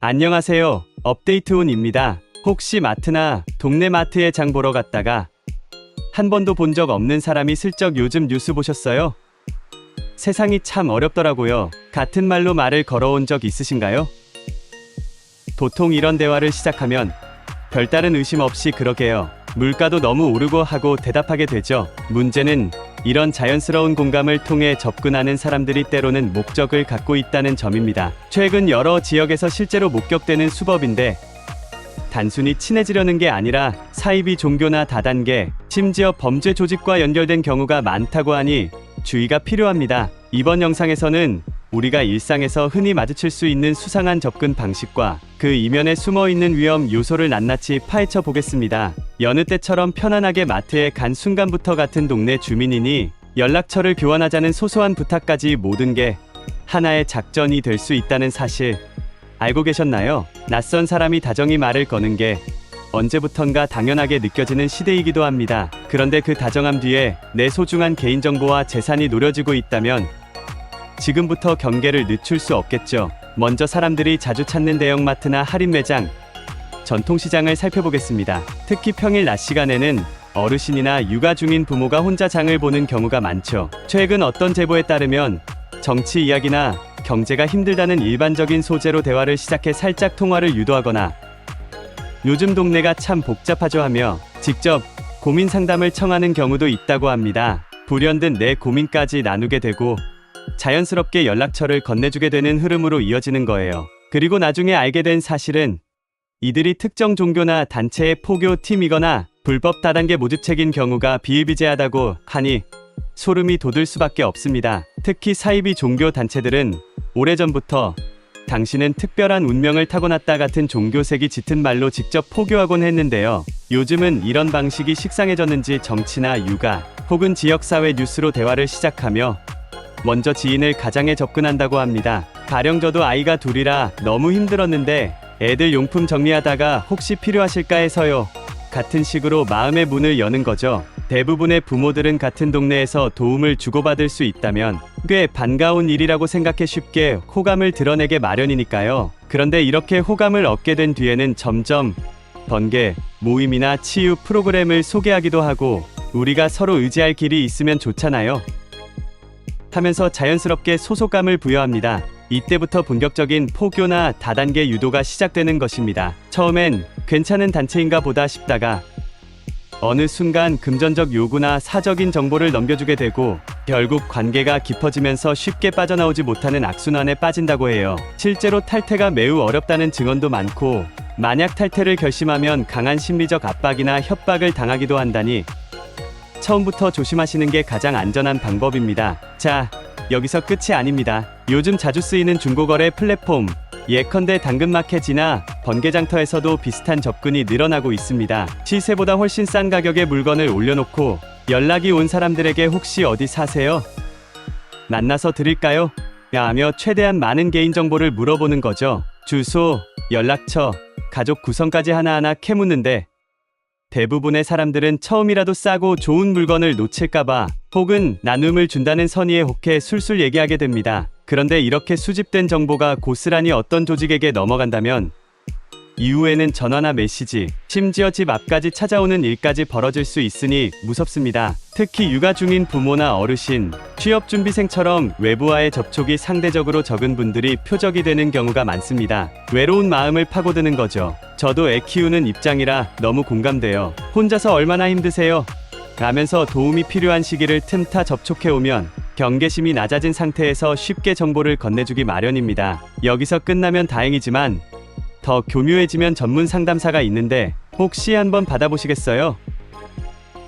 안녕하세요. 업데이트온입니다. 혹시 마트나 동네 마트에 장 보러 갔다가 한 번도 본 적 없는 사람이 슬쩍 요즘 뉴스 보셨어요? 세상이 참 어렵더라고요. 같은 말로 말을 걸어온 적 있으신가요? 보통 이런 대화를 시작하면 별다른 의심 없이 그러게요. 물가도 너무 오르고 하고 대답하게 되죠. 문제는 이런 자연스러운 공감을 통해 접근하는 사람들이 때로는 목적을 갖고 있다는 점입니다. 최근 여러 지역에서 실제로 목격되는 수법인데 단순히 친해지려는 게 아니라 사이비 종교나 다단계, 심지어 범죄 조직과 연결된 경우가 많다고 하니 주의가 필요합니다. 이번 영상에서는 우리가 일상에서 흔히 마주칠 수 있는 수상한 접근 방식과 그 이면에 숨어있는 위험 요소를 낱낱이 파헤쳐 보겠습니다. 여느 때처럼 편안하게 마트에 간 순간부터 같은 동네 주민이니 연락처를 교환하자는 소소한 부탁까지 모든 게 하나의 작전이 될 수 있다는 사실 알고 계셨나요? 낯선 사람이 다정히 말을 거는 게 언제부턴가 당연하게 느껴지는 시대이기도 합니다. 그런데 그 다정함 뒤에 내 소중한 개인정보와 재산이 노려지고 있다면 지금부터 경계를 늦출 수 없겠죠. 먼저 사람들이 자주 찾는 대형마트나 할인 매장, 전통시장을 살펴보겠습니다. 특히 평일 낮 시간에는 어르신이나 육아 중인 부모가 혼자 장을 보는 경우가 많죠. 최근 어떤 제보에 따르면 정치 이야기나 경제가 힘들다는 일반적인 소재로 대화를 시작해 살짝 통화를 유도하거나 요즘 동네가 참 복잡하죠 하며 직접 고민 상담을 청하는 경우도 있다고 합니다. 불현듯 내 고민까지 나누게 되고 자연스럽게 연락처를 건네주게 되는 흐름으로 이어지는 거예요. 그리고 나중에 알게 된 사실은 이들이 특정 종교나 단체의 포교팀이거나 불법 다단계 모집책인 경우가 비일비재하다고 하니 소름이 돋을 수밖에 없습니다. 특히 사이비 종교 단체들은 오래전부터 당신은 특별한 운명을 타고났다 같은 종교색이 짙은 말로 직접 포교하곤 했는데요. 요즘은 이런 방식이 식상해졌는지 정치나 육아 혹은 지역사회 뉴스로 대화를 시작하며 먼저 지인을 가장에 접근한다고 합니다. 가령 저도 아이가 둘이라 너무 힘들었는데 애들 용품 정리하다가 혹시 필요하실까 해서요. 같은 식으로 마음의 문을 여는 거죠. 대부분의 부모들은 같은 동네에서 도움을 주고받을 수 있다면 꽤 반가운 일이라고 생각해 쉽게 호감을 드러내게 마련이니까요. 그런데 이렇게 호감을 얻게 된 뒤에는 점점 번개, 모임이나 치유 프로그램을 소개하기도 하고 우리가 서로 의지할 길이 있으면 좋잖아요 하면서 자연스럽게 소속감을 부여합니다. 이때부터 본격적인 포교나 다단계 유도가 시작되는 것입니다. 처음엔 괜찮은 단체인가 보다 싶다가 어느 순간 금전적 요구나 사적인 정보를 넘겨주게 되고 결국 관계가 깊어지면서 쉽게 빠져나오지 못하는 악순환에 빠진다고 해요. 실제로 탈퇴가 매우 어렵다는 증언도 많고 만약 탈퇴를 결심하면 강한 심리적 압박이나 협박을 당하기도 한다니 처음부터 조심하시는 게 가장 안전한 방법입니다. 자, 여기서 끝이 아닙니다. 요즘 자주 쓰이는 중고거래 플랫폼 예컨대 당근마켓이나 번개장터에서도 비슷한 접근이 늘어나고 있습니다. 시세보다 훨씬 싼 가격에 물건을 올려놓고 연락이 온 사람들에게 혹시 어디 사세요? 만나서 드릴까요? 하며 최대한 많은 개인정보를 물어보는 거죠. 주소, 연락처, 가족 구성까지 하나하나 캐묻는데 대부분의 사람들은 처음이라도 싸고 좋은 물건을 놓칠까봐 혹은 나눔을 준다는 선의에 혹해 술술 얘기하게 됩니다. 그런데 이렇게 수집된 정보가 고스란히 어떤 조직에게 넘어간다면 이후에는 전화나 메시지, 심지어 집 앞까지 찾아오는 일까지 벌어질 수 있으니 무섭습니다. 특히 육아 중인 부모나 어르신, 취업준비생처럼 외부와의 접촉이 상대적으로 적은 분들이 표적이 되는 경우가 많습니다. 외로운 마음을 파고드는 거죠. 저도 애 키우는 입장이라 너무 공감돼요. 혼자서 얼마나 힘드세요? 라면서 도움이 필요한 시기를 틈타 접촉해오면 경계심이 낮아진 상태에서 쉽게 정보를 건네주기 마련입니다. 여기서 끝나면 다행이지만 더 교묘해지면 전문 상담사가 있는데 혹시 한번 받아보시겠어요?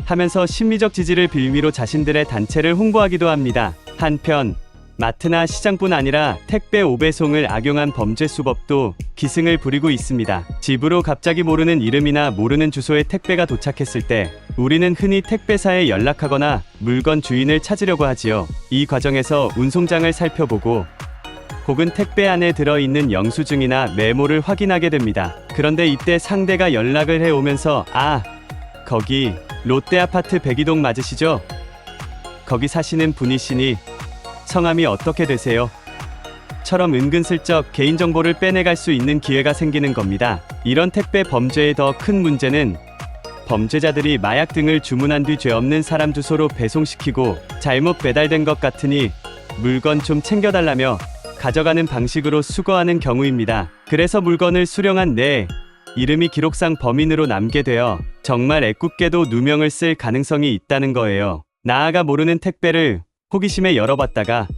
하면서 심리적 지지를 빌미로 자신들의 단체를 홍보하기도 합니다. 한편 마트나 시장뿐 아니라 택배 오배송을 악용한 범죄 수법도 기승을 부리고 있습니다. 집으로 갑자기 모르는 이름이나 모르는 주소에 택배가 도착했을 때 우리는 흔히 택배사에 연락하거나 물건 주인을 찾으려고 하지요. 이 과정에서 운송장을 살펴보고 혹은 택배 안에 들어있는 영수증이나 메모를 확인하게 됩니다. 그런데 이때 상대가 연락을 해오면서 거기 롯데아파트 102동 맞으시죠? 거기 사시는 분이시니 성함이 어떻게 되세요? 앱처럼 은근슬쩍 개인정보를 빼내갈 수 있는 기회가 생기는 겁니다. 이런 택배 범죄의 더 큰 문제는 범죄자들이 마약 등을 주문한 뒤 죄 없는 사람 주소로 배송시키고 잘못 배달된 것 같으니 물건 좀 챙겨달라며 가져가는 방식으로 수거하는 경우입니다. 그래서 물건을 수령한 내 이름이 기록상 범인으로 남게 되어 정말 애꿎게도 누명을 쓸 가능성이 있다는 거예요. 나아가 모르는 택배를 호기심에 열어봤다가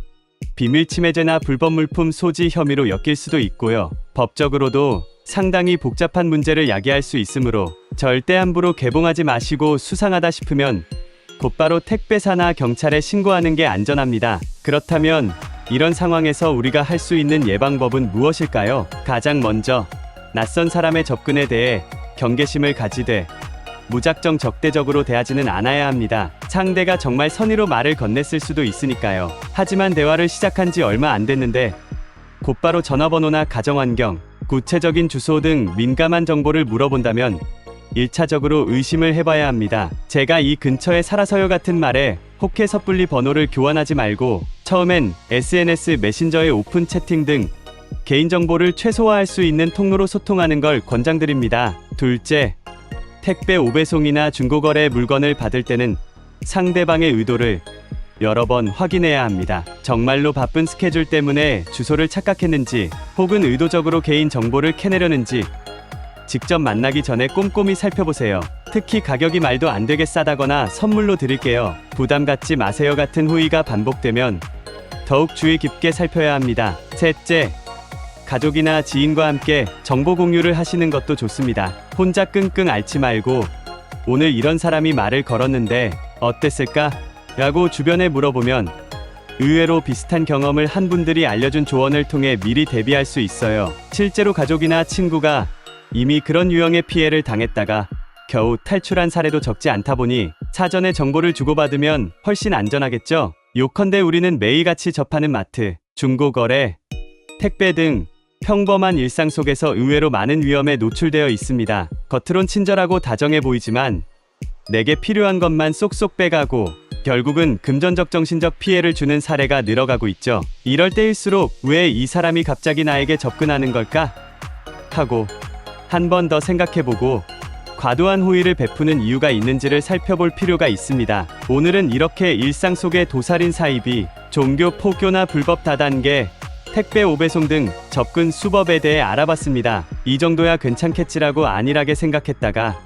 비밀침해죄나 불법 물품 소지 혐의로 엮일 수도 있고요. 법적으로도 상당히 복잡한 문제를 야기할 수 있으므로 절대 함부로 개봉하지 마시고 수상하다 싶으면 곧바로 택배사나 경찰에 신고하는 게 안전합니다. 그렇다면 이런 상황에서 우리가 할 수 있는 예방법은 무엇일까요? 가장 먼저 낯선 사람의 접근에 대해 경계심을 가지되 무작정 적대적으로 대하지는 않아야 합니다. 상대가 정말 선의로 말을 건넸을 수도 있으니까요. 하지만 대화를 시작한 지 얼마 안 됐는데 곧바로 전화번호나 가정환경, 구체적인 주소 등 민감한 정보를 물어본다면 1차적으로 의심을 해봐야 합니다. 제가 이 근처에 살아서요 같은 말에 혹해 섣불리 번호를 교환하지 말고 처음엔 SNS 메신저의 오픈 채팅 등 개인정보를 최소화할 수 있는 통로로 소통하는 걸 권장드립니다. 둘째, 택배 오배송이나 중고거래 물건을 받을 때는 상대방의 의도를 여러 번 확인해야 합니다. 정말로 바쁜 스케줄 때문에 주소를 착각했는지 혹은 의도적으로 개인 정보를 캐내려는지 직접 만나기 전에 꼼꼼히 살펴보세요. 특히 가격이 말도 안 되게 싸다거나 선물로 드릴게요, 부담 갖지 마세요 같은 호의가 반복되면 더욱 주의 깊게 살펴야 합니다. 셋째, 가족이나 지인과 함께 정보 공유를 하시는 것도 좋습니다. 혼자 끙끙 앓지 말고 오늘 이런 사람이 말을 걸었는데 어땠을까? 라고 주변에 물어보면 의외로 비슷한 경험을 한 분들이 알려준 조언을 통해 미리 대비할 수 있어요. 실제로 가족이나 친구가 이미 그런 유형의 피해를 당했다가 겨우 탈출한 사례도 적지 않다 보니 사전에 정보를 주고받으면 훨씬 안전하겠죠? 요컨대 우리는 매일같이 접하는 마트, 중고거래, 택배 등 평범한 일상 속에서 의외로 많은 위험에 노출되어 있습니다. 겉으론 친절하고 다정해 보이지만 내게 필요한 것만 쏙쏙 빼가고 결국은 금전적 정신적 피해를 주는 사례가 늘어가고 있죠. 이럴 때일수록 왜 이 사람이 갑자기 나에게 접근하는 걸까? 하고 한 번 더 생각해보고 과도한 호의를 베푸는 이유가 있는지를 살펴볼 필요가 있습니다. 오늘은 이렇게 일상 속의 도살인 사이비, 종교 포교나 불법 다단계, 택배 오배송 등 접근 수법에 대해 알아봤습니다. 이 정도야 괜찮겠지라고 안일하게 생각했다가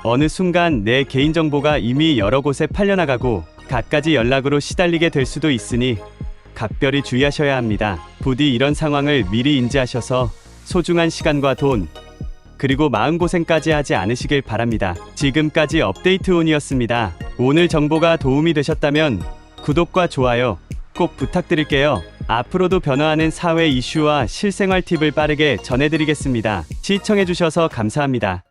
어느 순간 내 개인정보가 이미 여러 곳에 팔려나가고 갖가지 연락으로 시달리게 될 수도 있으니 각별히 주의하셔야 합니다. 부디 이런 상황을 미리 인지하셔서 소중한 시간과 돈, 그리고 마음고생까지 하지 않으시길 바랍니다. 지금까지 업데이트온이었습니다. 오늘 정보가 도움이 되셨다면 구독과 좋아요 꼭 부탁드릴게요. 앞으로도 변화하는 사회 이슈와 실생활 팁을 빠르게 전해드리겠습니다. 시청해주셔서 감사합니다.